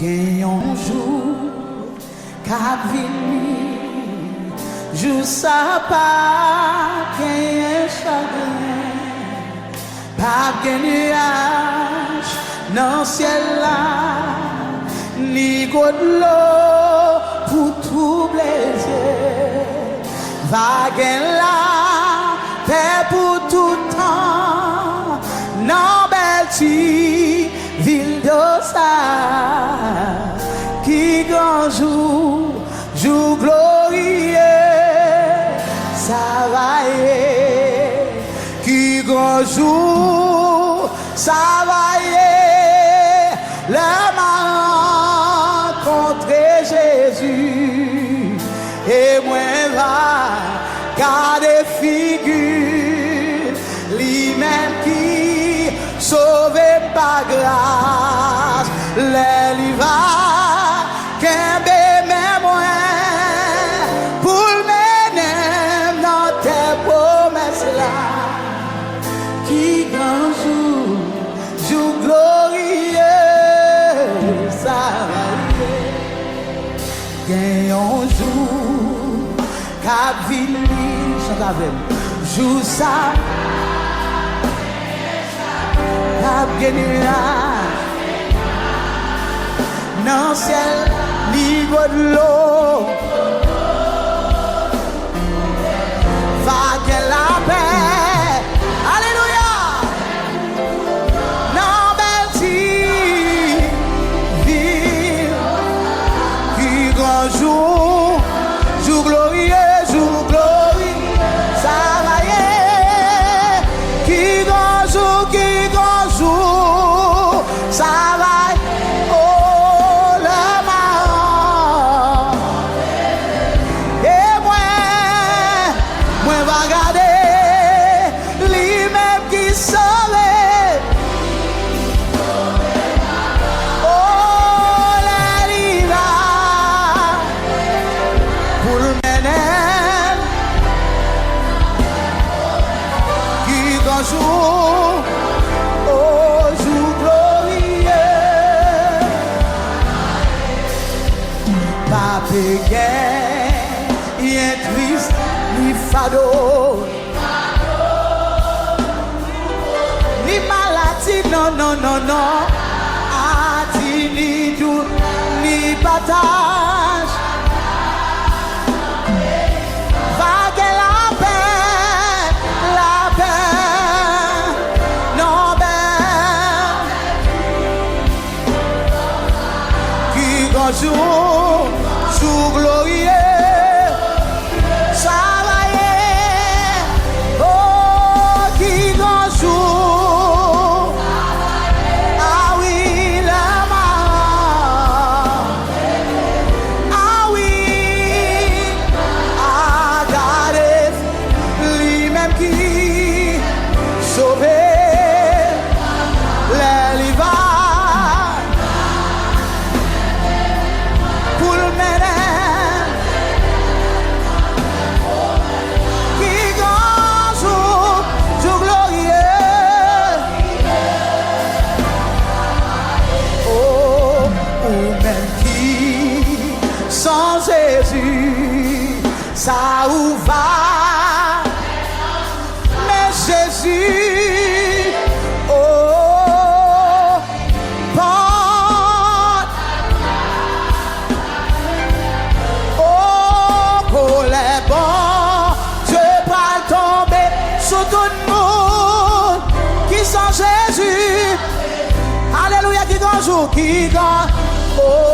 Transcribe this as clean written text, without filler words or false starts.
Gagne un jour, qu'a vini, jour ça pas, gagne chagrin, pas de nuage, dans ciel là, ni goutte de l'eau pour troubler vague là, paix pour tout temps, non belle ville d'Ossa, qui grand jour glorieux, ça va y, qui grand jour, ça va y, le m'a rencontré Jésus, et moi va garder figure, lui-même qui sauvé par grâce, les va qu'un mémoire pour mener dans tes promesses là, qui grand jour glorieux, ça va y, gagne un jour, qu'a vini, chante avec, jour ça. Dans le ciel, niveau de l'eau, vague la paix, alléluia. Dans belle ville, qui grand jour glorieux, ça va y, qui grand jour, ça va, oh le marron. Et moi va garder lui-même qui sauve. Oh la liva pour le mener qui grand jour. Y'a triste, ni fado, ni maladie, non, ati ni doute, ni partage. Vague la paix, non ben, qui grand jour glorieux, ça va y, oh qui grand jour, ah oui la main, ah oui, ah garder lui-même qui sauve les livres. Sans Jésus, ça où va, mais Jésus, oh, porte, oh, pour les bons, je pas tomber sur tout le monde qui sans Jésus, alléluia, qui grand jour, qui grand, oh.